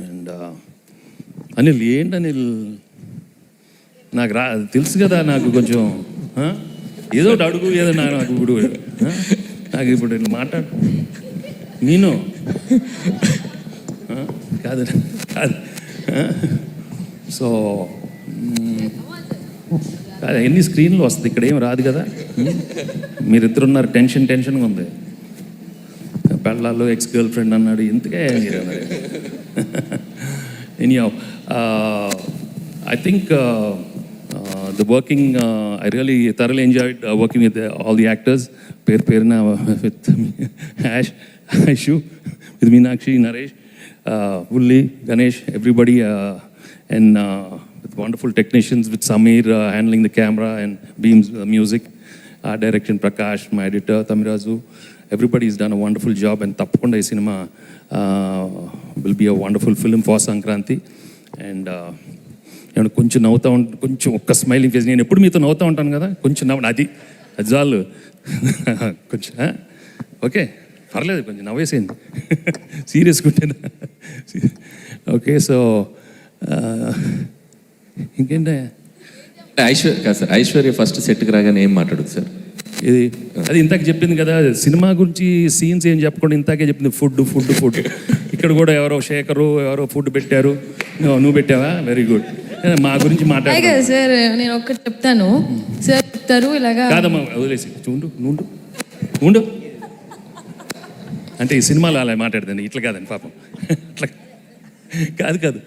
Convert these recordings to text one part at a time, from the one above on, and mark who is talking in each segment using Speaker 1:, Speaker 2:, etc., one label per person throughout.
Speaker 1: And Anil ఏంటి అనిల్, నాకు తెలుసు కదా, నాకు కొంచెం ఏదో ఒకటి అడుగు, ఏదో నాకు ఇప్పుడు నాకు ఇప్పుడు మాట్లాడు నేను కాదు కాదు. సో ఎన్ని స్క్రీన్లు వస్తుంది, ఇక్కడ ఏం రాదు కదా. మీరిద్దరున్నారు, టెన్షన్గా ఉంది. పెళ్ళాల్లో ఎక్స్ గర్ల్ ఫ్రెండ్ అన్నాడు, ఇంతకే anyhow I think the working, I really thoroughly enjoyed working with all the actors. Perna with Aishu, with Meenakshi, Naresh, Ulli, Ganesh, everybody, and with wonderful technicians, with Samir handling the camera and Beam's music, direction Prakash, my editor Tamirazu. Everybody has done a wonderful job, and tappakunda ee cinema will be a wonderful film for Sankranti. And ఏమన్నా కొంచెం నవ్వుతూ ఉంటాను, కొంచెం ఒక్క smiling face. నేను ఎప్పుడు మీతో నవ్వుతూ ఉంటాను కదా, కొంచెం నవ్వు, అది చాలు. కొంచెం ఓకే, పర్లేదు, కొంచెం నవ్వేసేయండి. సీరియస్గా ఉంటాను. ఓకే, సో ఇంకేంటే
Speaker 2: ఐశ్వర్య ఫస్ట్ సెట్కి రాగానే ఏం మాట్లాడుతుంది సార్?
Speaker 1: ఇది అది ఇంతాక చెప్పింది కదా, సినిమా గురించి సీన్స్ ఏం చెప్పకుండా ఇంతాకే చెప్పింది, ఫుడ్. ఇక్కడ కూడా ఎవరో శేఖరు ఎవరో ఫుడ్ పెట్టారు, నువ్వు పెట్టావా? Very good. మా గురించి మాట్లాడారు
Speaker 3: సార్. నేను ఒక్కటి చెప్తాను సార్, చెప్తారు ఇలాగా
Speaker 1: కాదమ్మా, వదిలేసి ఉండు. అంటే ఈ సినిమాలో అలా మాట్లాడదండి, ఇట్లా కాదండి పాపం, అట్లా కాదు.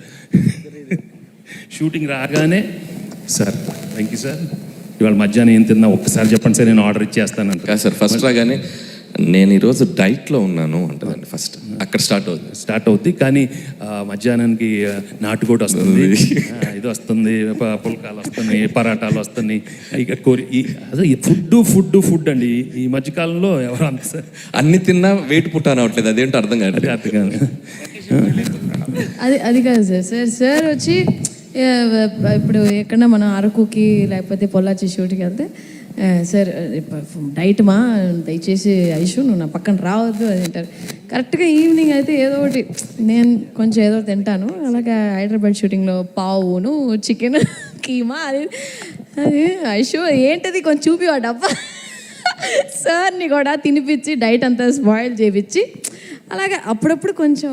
Speaker 1: షూటింగ్ రాగానే సార్ థ్యాంక్ యూ సార్, ఇవాళ మధ్యాహ్నం ఏం తిన్నా ఒక్కసారి చెప్పండి సార్, నేను ఆర్డర్ ఇచ్చేస్తాను అంట.
Speaker 2: సార్ ఫస్ట్ రాగానే నేను ఈరోజు డైట్లో ఉన్నాను అంటదండి, ఫస్ట్ అక్కడ స్టార్ట్ అవుద్ది. కానీ మధ్యాహ్నానికి నాటుకోటి వస్తుంది, ఇది వస్తుంది, పుల్కాలు వస్తున్నాయి, పరాటాలు వస్తున్నాయి, ఇక అదే ఫుడ్ అండి. ఈ మధ్యకాలంలో ఎవరు అంత సార్ అన్ని తిన్నా వెయిట్ పుట్టాను అవట్లేదు, అదేంటో అర్థం కాదు.
Speaker 3: అది కాదు సార్ వచ్చి ఇప్పుడు ఎక్కడన్నా మనం అరకుకి లేకపోతే పొల్లాచి షూట్కి వెళ్తే, సార్ డైట్ మా దయచేసి ఐషు నువ్వు నా పక్కన రావద్దు అని అంటారు. కరెక్ట్గా ఈవినింగ్ అయితే ఏదో ఒకటి నేను కొంచెం ఏదో తింటాను. అలాగే హైదరాబాద్ షూటింగ్లో పావును చికెన్ కీమా అది ఐషు ఏంటది కొంచెం చూపివా డబ్బా సార్ని కూడా తినిపించి డైట్ అంతా స్పాయిల్ చేయించి అలాగే అప్పుడప్పుడు కొంచెం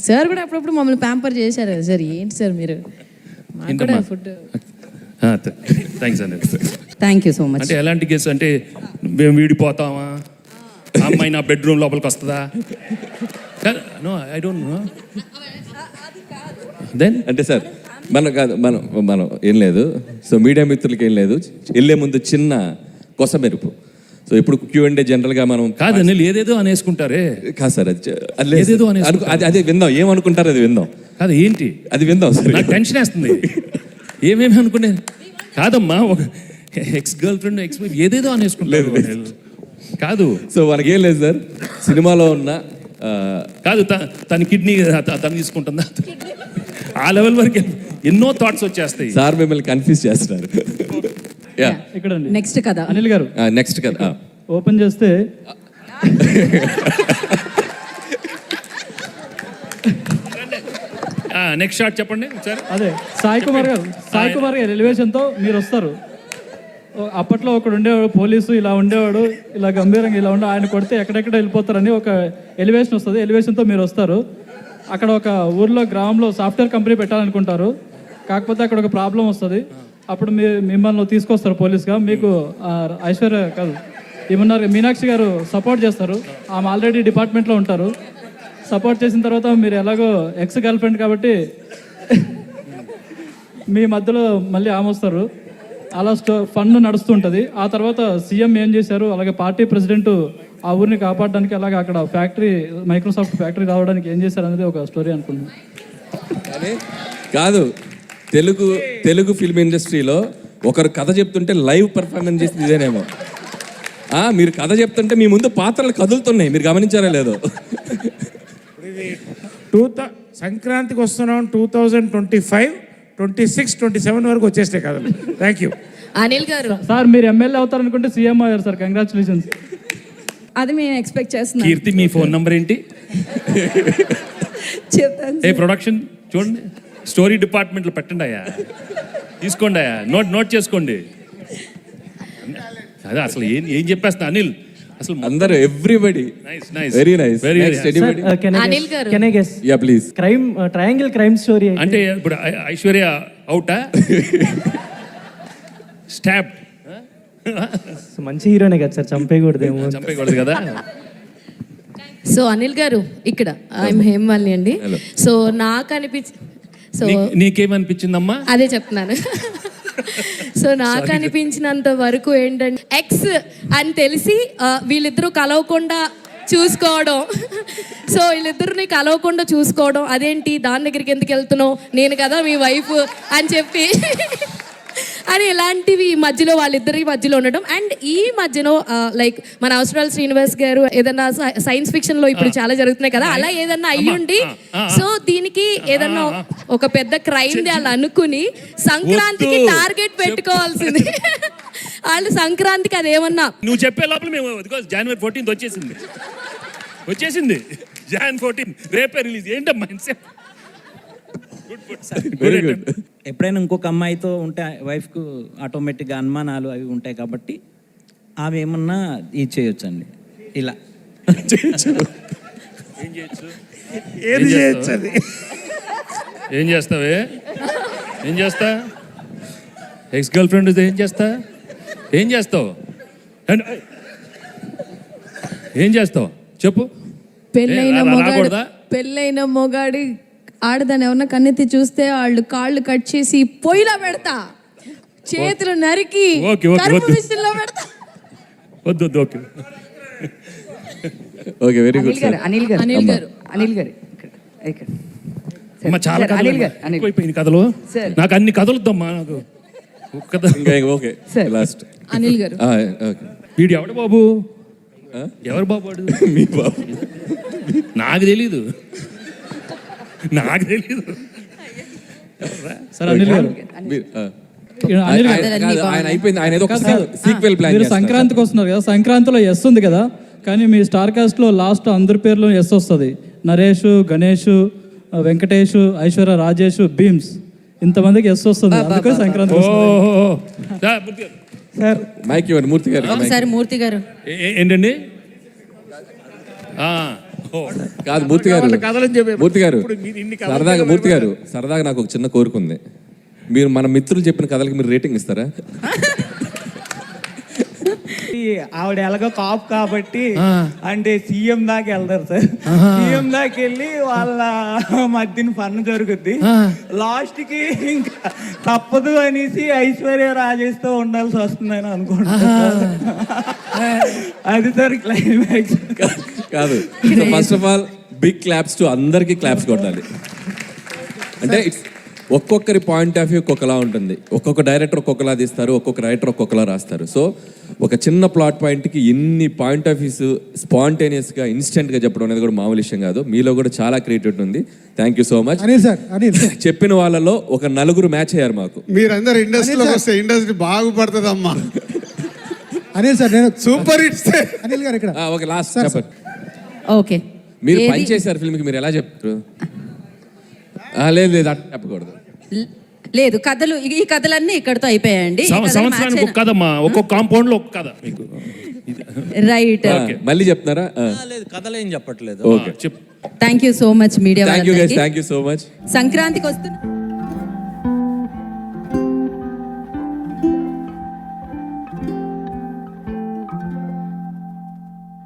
Speaker 3: సార్ కూడా అప్పుడప్పుడు మమ్మల్ని ప్యాంపర్ చేశారు కదా సార్. ఏంటి సార్ మీరు మాకు కూడా ఫుడ్.
Speaker 1: థ్యాంక్స్ అండి.
Speaker 3: Thank you so much.
Speaker 1: అంటే ఎలాంటి కేసు అంటే మేము వీడిపోతామా, అమ్మాయి నా బెడ్రూమ్ లోపలికి వస్తుందా? No, I don't know. Then అంటే సార్ మనం
Speaker 2: ఏం లేదు. సో మీడియా మిత్రులకి ఏం లేదు, వెళ్ళే ముందు చిన్న కొసమెరుపు. సో ఇప్పుడు Q&A జనరల్గా మనం
Speaker 1: కాదు అనిల్, ఏదేదో అనేసుకుంటారే.
Speaker 2: కాదు సార్,
Speaker 1: ఏదేదో
Speaker 2: అదే విందాం, ఏమనుకుంటారు అది విందాం.
Speaker 1: కాదు ఏంటి
Speaker 2: అది విందాం సార్,
Speaker 1: నాకు టెన్షన్ వేస్తుంది. ఏమేమి అనుకునే కాదమ్మా, ఒక ex girl friend ex wife ఏదేదో అనేసుకుంటారు కాదు.
Speaker 2: సో మనకేం లేదు సార్, సినిమాలో ఉన్న
Speaker 1: కాదు తన కిడ్నీ తను తీసుకుంటుందా, ఆ లెవెల్ వరకు ఎన్నో థాట్స్ వచ్చేస్తాయి.
Speaker 2: సార్ మిమ్మల్ని కన్ఫ్యూజ్ చేస్తున్నారు.
Speaker 3: ఇక్కడ నెక్స్ట్ కదా
Speaker 4: అనిల్ గారు,
Speaker 2: నెక్స్ట్ కదా
Speaker 4: ఓపెన్ చేస్తే
Speaker 1: నెక్స్ట్ షాట్ చెప్పండి సార్.
Speaker 4: అదే సాయి కుమార్ గారు ఎలివేషన్తో మీరు వస్తారు. అప్పట్లో ఒకడు ఉండేవాడు పోలీసు, ఇలా ఉండేవాడు, ఇలా గంభీరంగా ఇలా ఉండే, ఆయన కొడితే ఎక్కడెక్కడ వెళ్ళిపోతారని ఒక ఎలివేషన్ వస్తుంది. ఎలివేషన్తో మీరు వస్తారు. అక్కడ ఒక ఊర్లో గ్రామంలో సాఫ్ట్వేర్ కంపెనీ పెట్టాలనుకుంటారు. కాకపోతే అక్కడ ఒక ప్రాబ్లం వస్తుంది. అప్పుడు మిమ్మల్ని తీసుకొస్తారు పోలీస్గా. మీకు ఐశ్వర్య కాదు ఏమన్నారు మీనాక్షి గారు సపోర్ట్ చేస్తారు. ఆమె ఆల్రెడీ డిపార్ట్మెంట్లో ఉంటారు. సపోర్ట్ చేసిన తర్వాత మీరు ఎలాగో ఎక్స్ గర్ల్ ఫ్రెండ్ కాబట్టి మీ మధ్యలో మళ్ళీ ఆమె వస్తారు. అలా ఫన్ నడుస్తుంటుంది. ఆ తర్వాత సీఎం ఏం చేశారు, అలాగే పార్టీ ప్రెసిడెంట్ ఆ ఊరిని కాపాడడానికి, అలాగే అక్కడ ఫ్యాక్టరీ మైక్రోసాఫ్ట్ ఫ్యాక్టరీ రావడానికి ఏం చేశారు అనేది ఒక స్టోరీ అనుకుంటున్నాను.
Speaker 2: కాదు, తెలుగు ఫిల్మ్ ఇండస్ట్రీలో ఒకరు కథ చెప్తుంటే లైవ్ పర్ఫార్మెన్స్ చేసింది ఇదేనేమో. మీరు కథ చెప్తుంటే మీ ముందు పాత్రలు కదులుతున్నాయి, మీరు గమనించారా లేదో.
Speaker 5: సంక్రాంతికి వస్తున్నాం, 2025, 26, 27 వరకు వచ్చేస్తే కథలు. థ్యాంక్ యూ
Speaker 3: అనిల్ గారు.
Speaker 4: సార్ మీరు ఎమ్మెల్యే అవుతారనుకుంటే సీఎం అయ్యారు సార్, కంగ్రాచులేషన్స్.
Speaker 3: అది మేము ఎక్స్పెక్ట్ చేస్తున్నాం.
Speaker 1: కీర్తి మీ ఫోన్ నంబర్ ఏంటి?
Speaker 3: చెప్తాను
Speaker 1: ఏ ప్రొడక్షన్ చూడండి, స్టోరీ డిపార్ట్మెంట్లో పెట్టండి అయ్యా, తీసుకోండి అయ్యా, నోట్ చేసుకోండి. అదే అసలు ఏం చెప్పేస్తా అనిల్ అసలు
Speaker 2: అందరూ everybody
Speaker 1: nice
Speaker 2: very nice
Speaker 1: very
Speaker 3: Anil గారు.
Speaker 2: Yeah please.
Speaker 6: Crime triangle crime story
Speaker 1: అంటే ఇప్పుడు ఐశ్వర్య అవుటా స్టాప్
Speaker 6: మంచి హీరోనే కదా సార్, చంపేయకూడదేమో.
Speaker 1: చంపేయకూడదు కదా.
Speaker 3: సో అనిల్ గారు ఇక్కడ ఐఎమ్ హేమవాలిని అండి.
Speaker 2: Hello.
Speaker 3: సో నాకు సో
Speaker 1: నీకేమనిపించిందమ్మా?
Speaker 3: అదే చెప్తున్నాను. సో నాకు అనిపించినంత వరకు ఏంటంటే ఎక్స్ అని తెలిసి వీళ్ళిద్దరూ కలవకుండా చూసుకోవడం. సో వీళ్ళిద్దరిని కలవకుండా చూసుకోవడం, అదేంటి దాని దగ్గరికి ఎందుకు వెళ్తున్నావు, నేను కదా మీ వైఫ్ అని చెప్పి అని ఇలాంటివి మధ్యలో వాళ్ళిద్దరి మధ్యలో ఉండడం. అండ్ ఈ మధ్యలో లైక్ మన అవసరాలు శ్రీనివాస్ గారు ఏదన్నా సైన్స్ ఫిక్షన్ లో ఇప్పుడు చాలా జరుగుతున్నాయి కదా, అలా ఏదన్నా అయ్యుండి సో దీనికి ఏదన్నా ఒక పెద్ద క్రైమ్ ది వాళ్ళు అనుకుని సంక్రాంతికి టార్గెట్ పెట్టుకోవాల్సింది. వాళ్ళు సంక్రాంతికి అదేమన్నా
Speaker 1: నువ్వు చెప్పే లోపల మేము జనవరి 14th వచ్చేసింది. Jan 14 రేపే రిలీజ్. ఏంటమ్మా
Speaker 2: వెరీ గుడ్.
Speaker 7: ఎప్పుడైనా ఇంకొక అమ్మాయితో ఉంటే వైఫ్కు ఆటోమేటిక్గా అనుమానాలు అవి ఉంటాయి కాబట్టి ఆమె ఏమన్నా ఇది చేయొచ్చండి ఇలా.
Speaker 5: ఏది చేయొచ్చు అది.
Speaker 1: ఏం చేస్తావే? ఏం చేస్తా? ఎక్స్ గర్ల్ ఫ్రెండ్ ఏం చేస్తావు? ఏం చేస్తావు చెప్పు.
Speaker 3: పెళ్ళైన మొగాడి ఆడదాన్ని ఎవరన్నా కన్నెత్తి చూస్తే వాళ్ళు కాళ్ళు కట్ చేసి పొయ్యిలో పెడతా, చేతులు నరికి కరుపు మిషన్లో పెడతా.
Speaker 1: వద్దు okay
Speaker 2: okay very good sir.
Speaker 3: Anil గారు
Speaker 1: అమ్మా చాలా ఎక్కువైపోయింది కథలు. నాకు అన్ని కథలుద్దమ్మా, నాకు
Speaker 2: ఓకే లాస్ట్
Speaker 3: అనిల్ గారు.
Speaker 2: ఓకే.
Speaker 1: వీడు ఎవడు బాబు? ఎవరు బాబు వాడు?
Speaker 2: మీ బాబు.
Speaker 1: నాకు తెలీదు.
Speaker 4: సార్ అనిల్ గారు, అనిల్ గారు
Speaker 2: ఆయన అయిపోయింది. ఆయన ఏదో సీక్వెల్ ప్లాన్.
Speaker 4: మీరు సంక్రాంతికి వస్తున్నారు కదా, సంక్రాంతిలో ఎస్ ఉంది కదా, కానీ మీ స్టార్ కాస్ట్ లో లాస్ట్ అందరి పేర్లో ఎస్ వస్తుంది. నరేష్, గణేష్, వెంకటేష్, ఐశ్వర్య రాజేష్, భీమ్స్, ఇంతమందికి ఎస్ వస్తుంది. అందుకే సంక్రాంతి
Speaker 6: సార్
Speaker 2: మైక్ ఇవ్వండి మూర్తి గారు.
Speaker 3: ఒకసారి మూర్తి గారు.
Speaker 1: ఏంటండి?
Speaker 2: కాదు మూర్తి గారు, మూర్తి గారు సరదాగా,
Speaker 5: కథలు
Speaker 2: మూర్తి గారు సరదాగా నాకు ఒక చిన్న కోరిక ఉంది. మీరు మన మిత్రులు చెప్పిన కథలకి మీరు రేటింగ్ ఇస్తారా?
Speaker 7: ఆవిడ ఎలాగో కాపు కాబట్టి అంటే సీఎం దాకా వెళ్తారు సార్. సీఎం దాకా వెళ్ళి వాళ్ళ మధ్యన పన్ను జరుగుద్ది. లాస్ట్ కి ఇంకా తప్పదు అనేసి ఐశ్వర్య రాజేష్తో ఉండాల్సి వస్తుందని అనుకుంటున్నాను. అది సార్ క్లైమాక్స్.
Speaker 2: కాదు, first of all big claps to అందరికి క్లాప్స్ కొట్టాలి. అంటే ఇట్స్ ఒక్కొక్కరి పాయింట్ ఆఫ్ వ్యూ ఒక్కొక్కలా ఉంటుంది. ఒక్కొక్క డైరెక్టర్ ఒక్కొక్కలా తీస్తారు, ఒక్కొక్క రైటర్ ఒక్కొక్కలా రాస్తారు. సో ఒక చిన్న ప్లాట్ పాయింట్కి ఇన్ని పాయింట్ ఆఫ్ వ్యూస్ స్పాంటేనియస్గా ఇన్స్టెంట్గా చెప్పడం అనేది కూడా మామూలు విషయం కాదు. మీలో కూడా చాలా క్రియేటివిటీ ఉంది. Thank you so much. చెప్పిన వాళ్ళలో ఒక 4 మ్యాచ్ అయ్యారు మాకు.
Speaker 8: మీరందరూ ఇండస్ట్రీలోకి వస్తే ఇండస్ట్రీ బాగుపడుతుందమ్మా.
Speaker 6: అనిల్ సార్, నేను
Speaker 8: సూపర్ హిట్స్.
Speaker 6: అనిల్ గారు ఇక్కడ.
Speaker 2: ఓకే లాస్ట్ చెప్పండి.
Speaker 3: ఓకే,
Speaker 2: మీరు పని చేశారు ఫిల్మ్కి, మీరు ఎలా చెప్తారు? లేదు లేదు అట్లా చెప్పకూడదు.
Speaker 3: లేదు, కథలు ఈ కథలన్నీ ఇక్కడతో అయిపోయాయండి.
Speaker 1: సంవత్సరానికి ఒక కథమ్మా, ఒక్కొక్క కాంపౌండ్ లో ఒక కథ మీకు.
Speaker 3: రైట్.
Speaker 2: మళ్ళీ చెప్తున్నారా?
Speaker 7: లేదు, కథలు ఏం చెప్పట్లేదు.
Speaker 2: ఓకే
Speaker 1: చెప్పు.
Speaker 3: Thank you so much media.
Speaker 2: Thank you guys, thank you so much.
Speaker 3: సంక్రాంతికి వస్తున్నా.